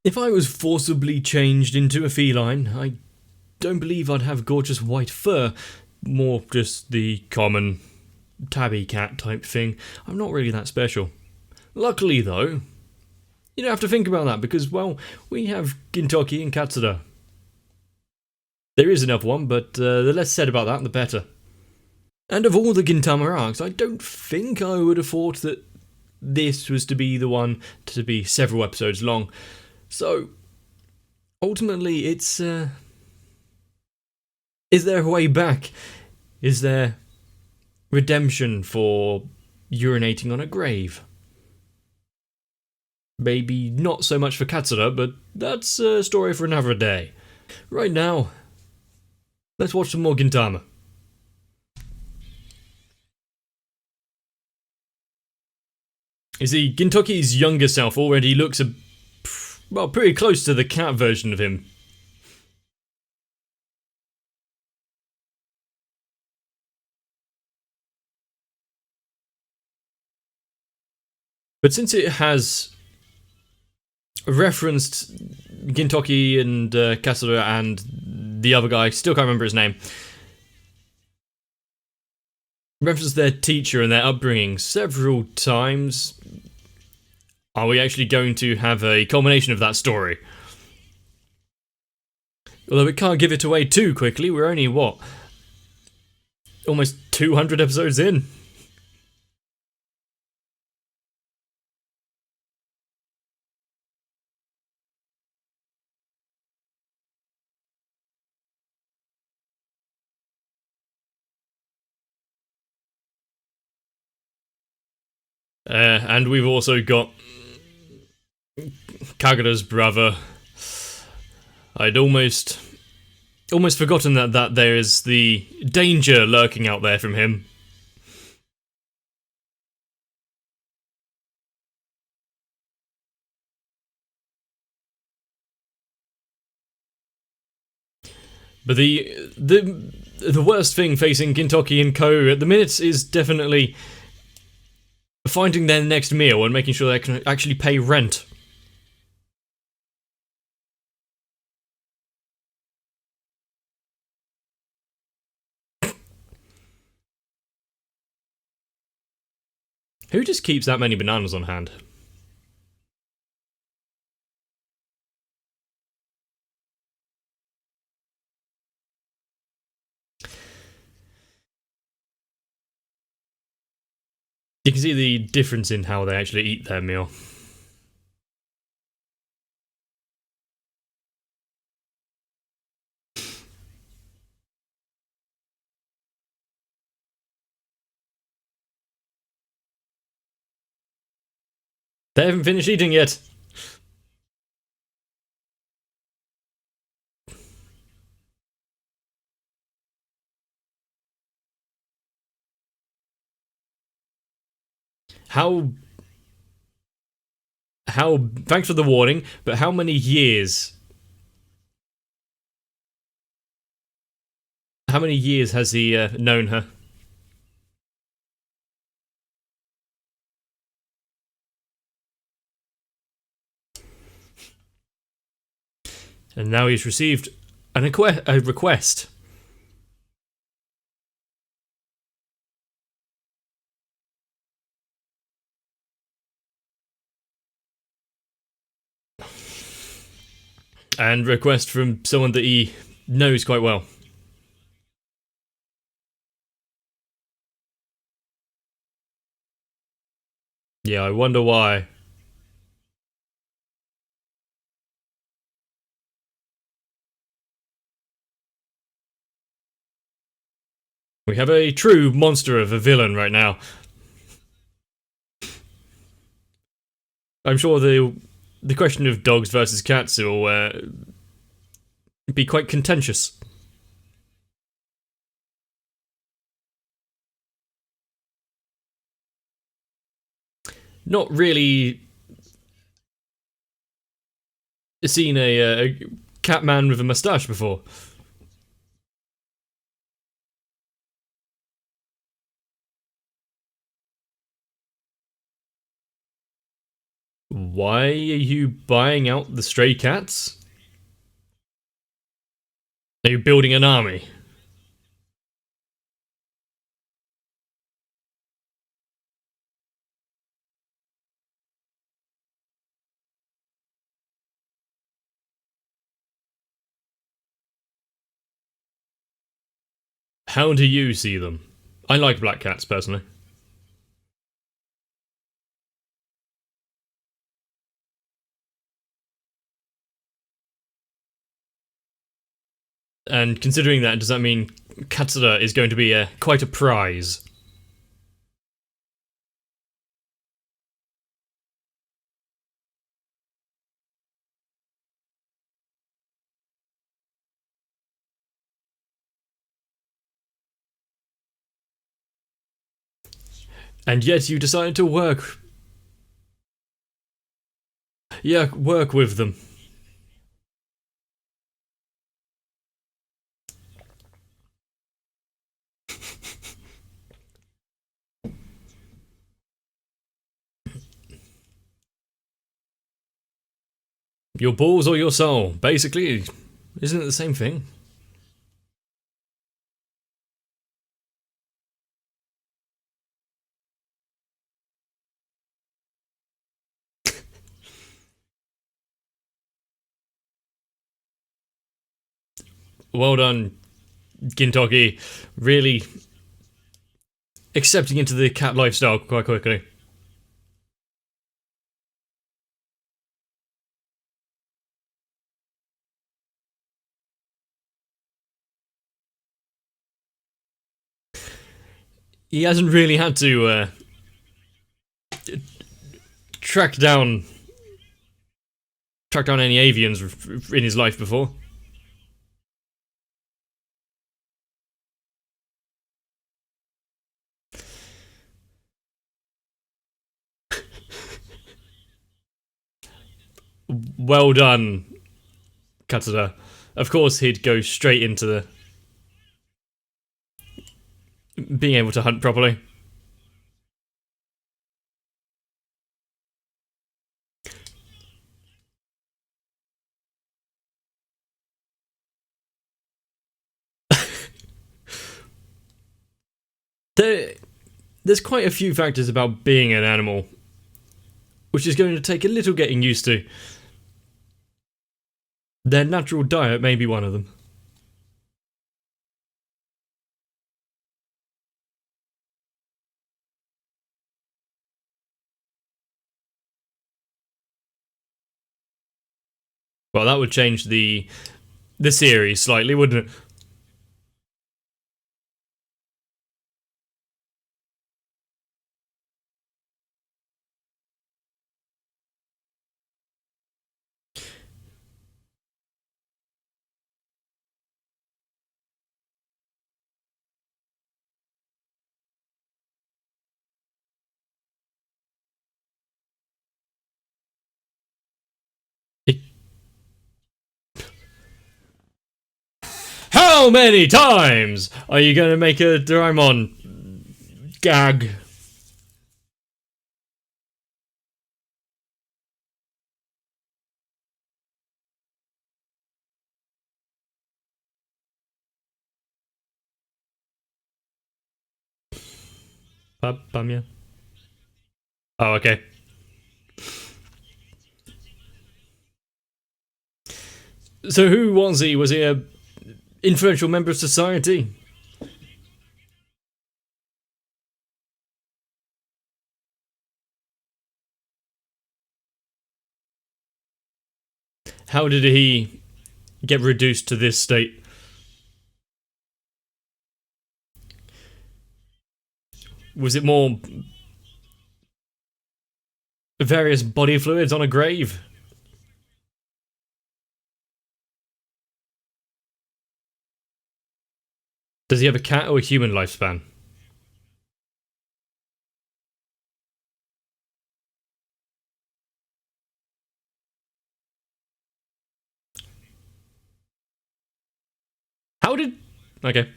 If I was forcibly changed into a feline, I don't believe I'd have gorgeous white fur, more just the common tabby cat type thing. I'm not really that special. Luckily though, you don't have to think about that because, well, we have Gintoki and Katsura. There is another one, but the less said about that, the better. And of all the Gintama arcs, I don't think I would have thought that this was to be the one to be several episodes long. So, ultimately, it's... is there a way back? Is there redemption for urinating on a grave? Maybe not so much for Katsura, but that's a story for another day. Right now, let's watch some more Gintama. You see, Gintoki's younger self already looks well, pretty close to the cat version of him. But since it has referenced Gintoki and Katsura and the other guy, still can't remember his name, referenced their teacher and their upbringing several times, are we actually going to have a culmination of that story? Although we can't give it away too quickly, we're only, what, almost 200 episodes in? And we've also got Kagura's brother. I'd almost forgotten that there is the danger lurking out there from him. But the worst thing facing Gintoki and Co at the minute is definitely finding their next meal and making sure they can actually pay rent. Who just keeps that many bananas on hand? You can see the difference in how they actually eat their meal. They haven't finished eating yet. How thanks for the warning, but how many years? How many years has he known her? And now he's received a request. And request from someone that he knows quite well. Yeah, I wonder why. We have a true monster of a villain right now. I'm sure the question of dogs versus cats will be quite contentious. Not really seen a cat man with a moustache before. Why are you buying out the stray cats? Are you building an army? How do you see them? I like black cats, personally. And considering that, does that mean Katsura is going to be quite a prize? And yet you decided to work. Yeah, work with them. Your balls or your soul? Basically, isn't it the same thing? Well done, Gintoki. Really accepting into the cat lifestyle quite quickly. He hasn't really had to track down any avians in his life before. Well done, Katsura. Of course, he'd go straight into the being able to hunt properly. There's quite a few factors about being an animal, which is going to take a little getting used to. Their natural diet may be one of them. Well, that would change the series slightly, wouldn't it? How many times are you going to make a Doraemon gag? Bamya. Oh, okay. So who was he? Was he a influential member of society? How did he get reduced to this state? Was it more various body fluids on a grave? Does he have a cat or a human lifespan? How did... Okay.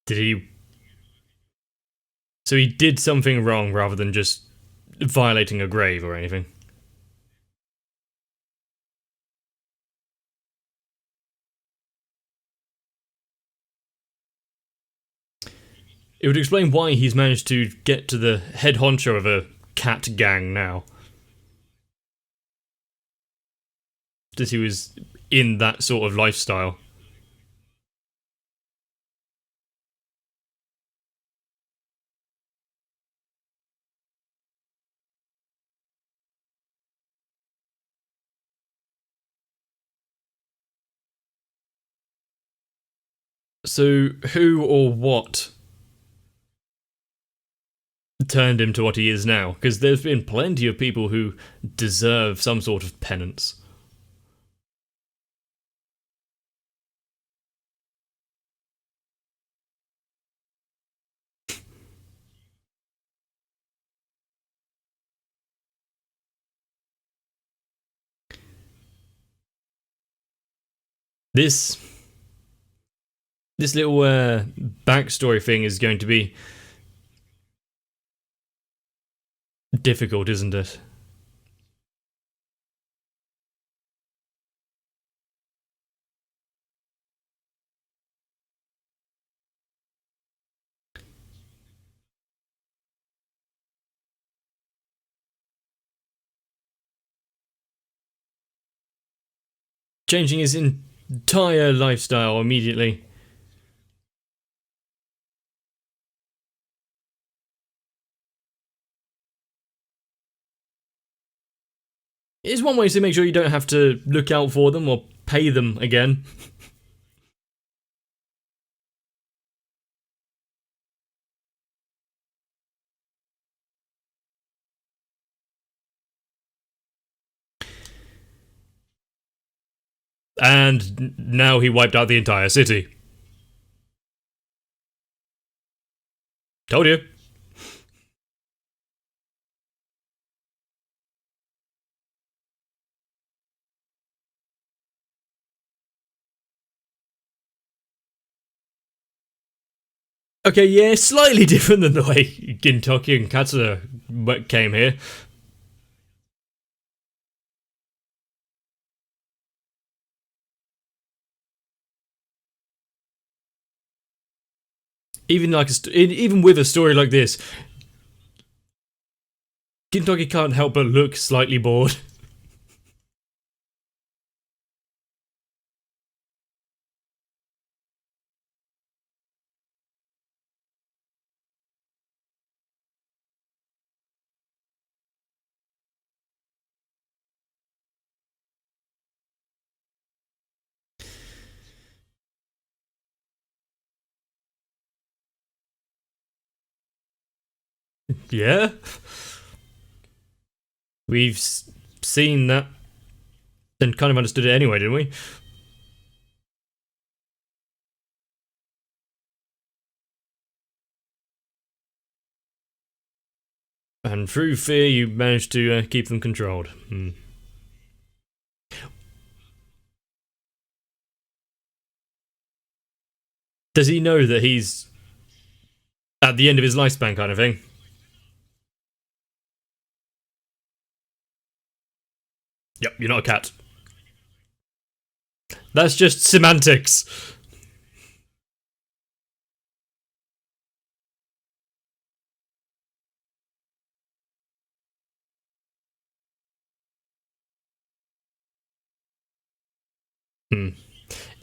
Did he... So he did something wrong rather than just violating a grave or anything? It would explain why he's managed to get to the head honcho of a cat gang now. That he was in that sort of lifestyle. So, who or what turned him to what he is now? Because there's been plenty of people who deserve some sort of penance. This little backstory thing is going to be difficult, isn't it? Changing his entire lifestyle immediately. It's one way to make sure you don't have to look out for them or pay them again. And now he wiped out the entire city. Told you. Okay, yeah, slightly different than the way Gintoki and Katsura came here. Even with a story like this, Gintoki can't help but look slightly bored. Yeah? We've seen that and kind of understood it anyway, didn't we? And through fear, you managed to keep them controlled. Does he know that he's at the end of his lifespan kind of thing? Yep, you're not a cat. That's just semantics.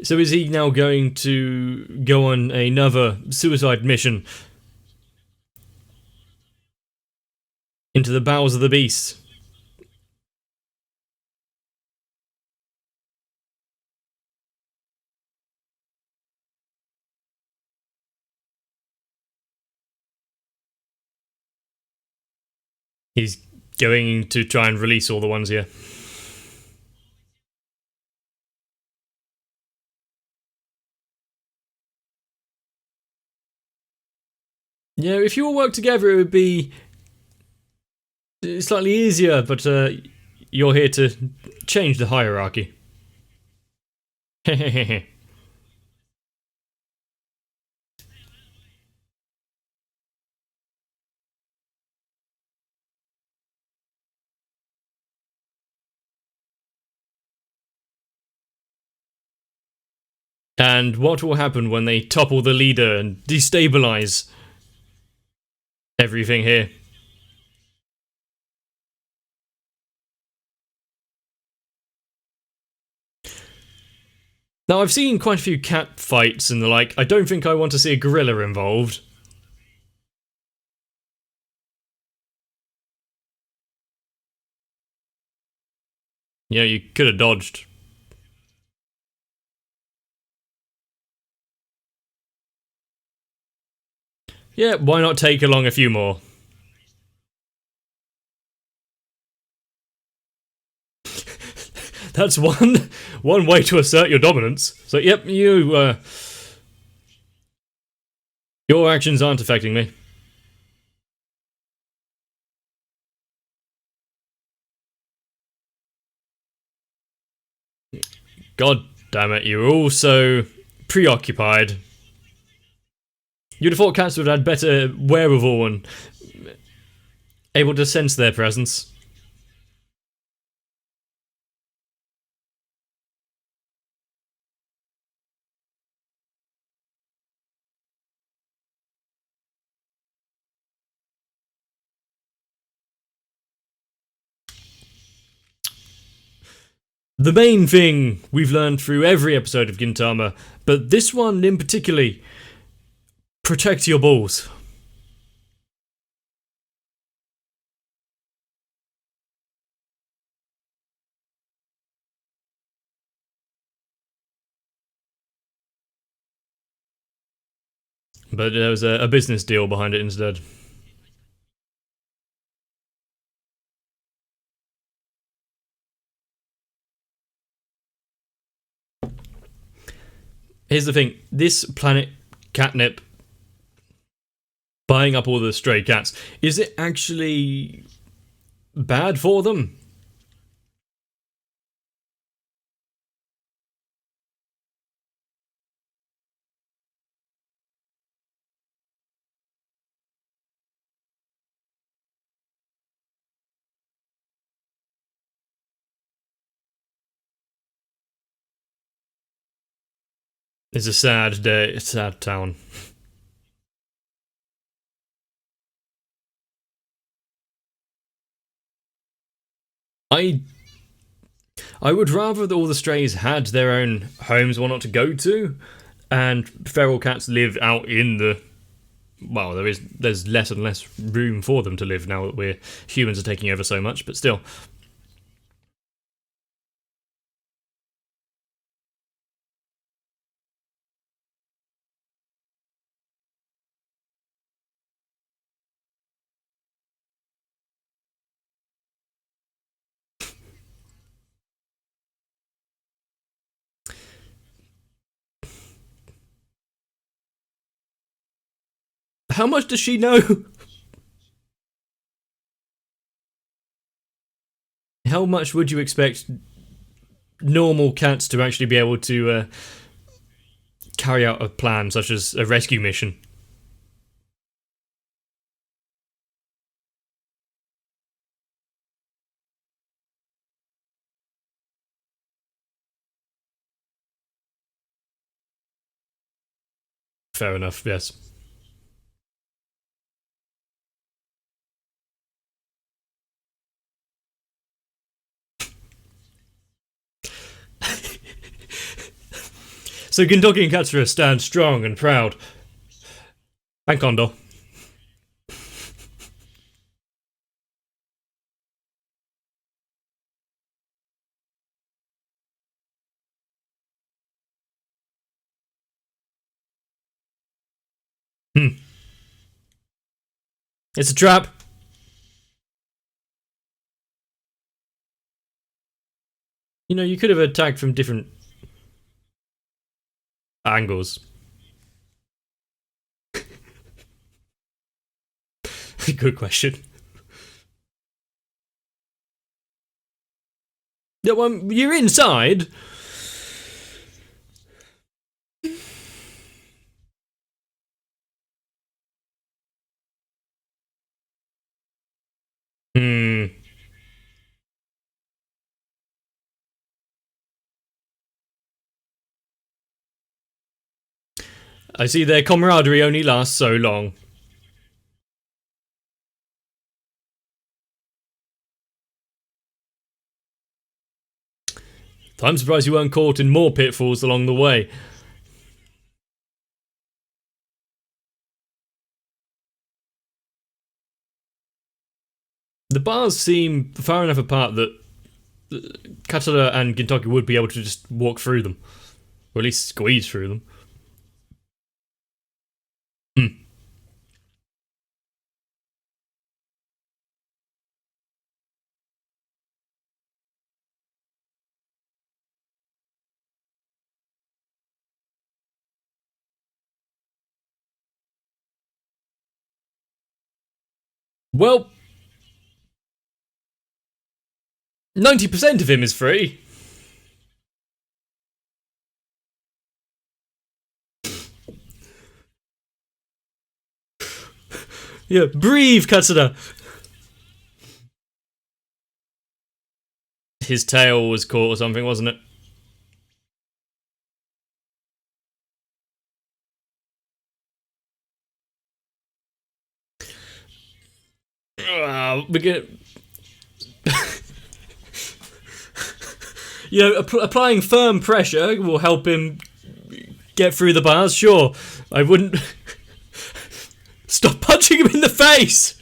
So is he now going to go on another suicide mission into the bowels of the beast? He's going to try and release all the ones here. Yeah, if you all work together, it would be slightly easier, but you're here to change the hierarchy. And what will happen when they topple the leader and destabilize everything here? Now, I've seen quite a few cat fights and the like. I don't think I want to see a gorilla involved. Yeah, you could have dodged. Yeah, why not take along a few more? That's one way to assert your dominance. So, yep, your actions aren't affecting me. God damn it, you're all so preoccupied. You'd have thought cats would have had better wherewithal and able to sense their presence. The main thing we've learned through every episode of Gintama, but this one in particular, protect your balls. But there was a business deal behind it instead. Here's the thing, this planet catnip buying up all the stray cats, is it actually bad for them? It's a sad day, a sad town. I I would rather that all the strays had their own homes, one not to go to, and feral cats live out in the. Well, there's less and less room for them to live now that humans are taking over so much, but still. How much does she know? How much would you expect normal cats to actually be able to carry out a plan such as a rescue mission? Fair enough, yes. So Gintoki and Katsura stand strong and proud. And Kondo. It's a trap. You know, you could have attacked from different angles. Good question. Yeah, well, you're inside. Hmm. I see their camaraderie only lasts so long. I'm surprised you weren't caught in more pitfalls along the way. The bars seem far enough apart that Katsura and Gintoki would be able to just walk through them. Or at least squeeze through them. Well, 90% of him is free. Yeah, breathe, Katsura. His tail was caught or something, wasn't it? We're gonna... You know, applying firm pressure will help him get through the bars, sure. I wouldn't... Stop punching him in the face!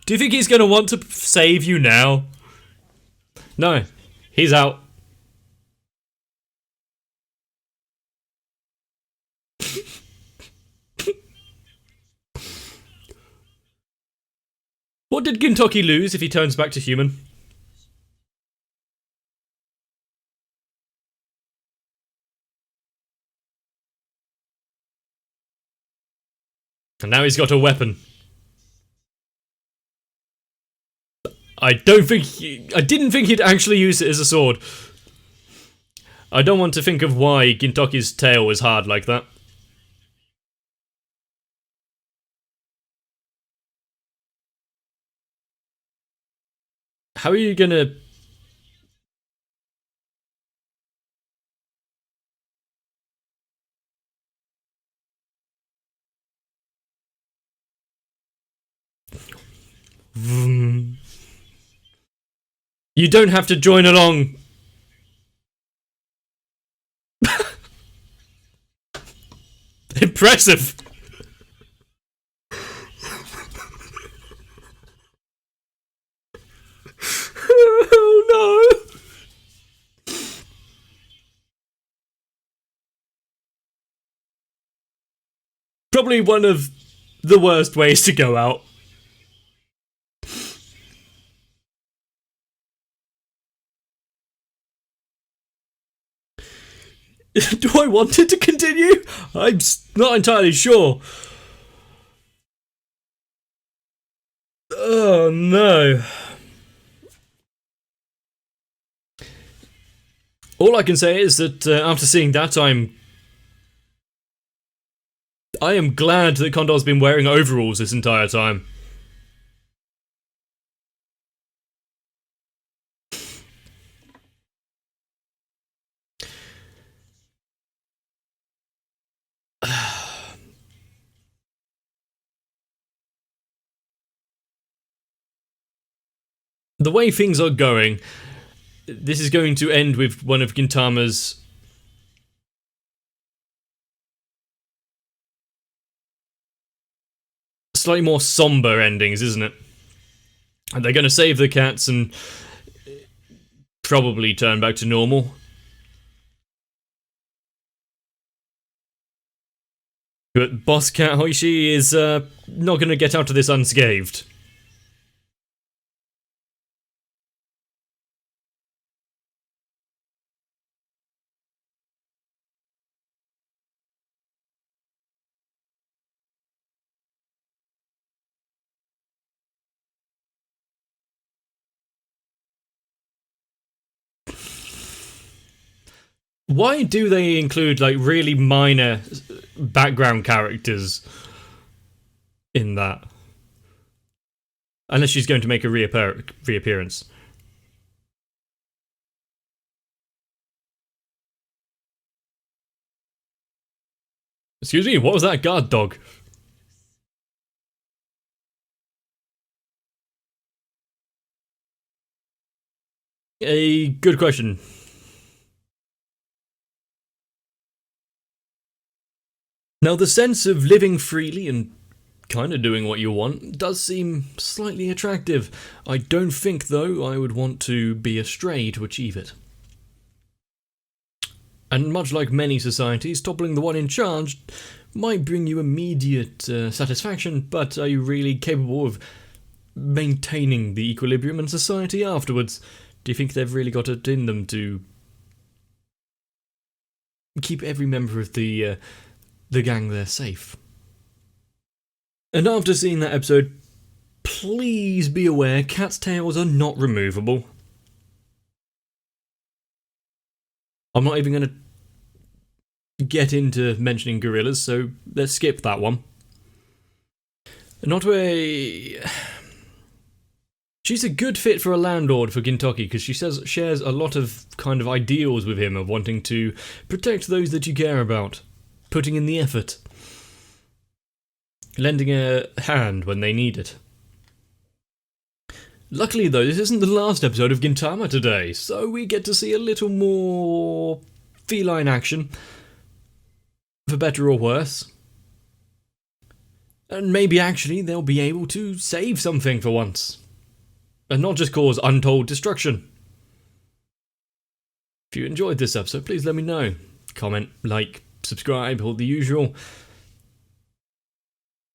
Do you think he's gonna want to save you now? No. He's out. What did Gintoki lose if he turns back to human? And now he's got a weapon. I didn't think he'd actually use it as a sword. I don't want to think of why Gintoki's tail was hard like that. How are you gonna... You don't have to join along. Impressive. Oh no. Probably one of the worst ways to go out. Do I want it to continue? I'm not entirely sure. Oh no. All I can say is that after seeing that, I am glad that Condor's been wearing overalls this entire time. The way things are going, this is going to end with one of Gintama's slightly more somber endings, isn't it? And they're going to save the cats and probably turn back to normal. But Boss Cat Hoishi is not going to get out of this unscathed. Why do they include, like, really minor background characters in that? Unless she's going to make a reappearance. Excuse me, what was that guard dog? A good question. Now, the sense of living freely and kind of doing what you want does seem slightly attractive. I don't think, though, I would want to be a stray to achieve it. And much like many societies, toppling the one in charge might bring you immediate satisfaction, but are you really capable of maintaining the equilibrium in society afterwards? Do you think they've really got it in them to keep every member of the gang there safe? And after seeing that episode, please be aware cats' tails are not removable. I'm not even going to get into mentioning gorillas, so let's skip that one. She's a good fit for a landlord for Gintoki because she shares a lot of kind of ideals with him of wanting to protect those that you care about, putting in the effort, lending a hand when they need it. Luckily though, this isn't the last episode of Gintama today, so we get to see a little more feline action, for better or worse. And maybe actually they'll be able to save something for once, and not just cause untold destruction. If you enjoyed this episode, please let me know. Comment, like, subscribe, all the usual.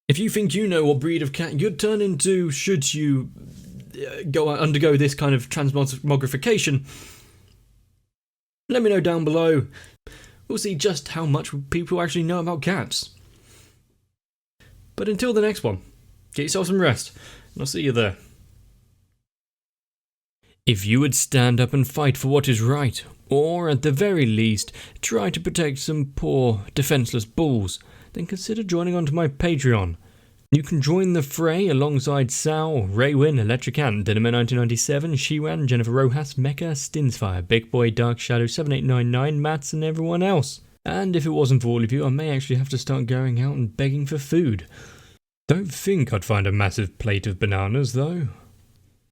If you think you know what breed of cat you'd turn into should you undergo this kind of transmogrification, let me know down below. We'll see just how much people actually know about cats. But until the next one, get yourself some rest, and I'll see you there. If you would stand up and fight for what is right, or at the very least, try to protect some poor, defenseless bulls, then consider joining onto my Patreon. You can join the fray alongside Sal, Raywin, Electric Ant, Dynamo1997, Shiwan, Jennifer Rojas, Mecha, Stinsfire, Big Boy, Dark Shadow 7899, Mats, and everyone else. And if it wasn't for all of you, I may actually have to start going out and begging for food. Don't think I'd find a massive plate of bananas, though.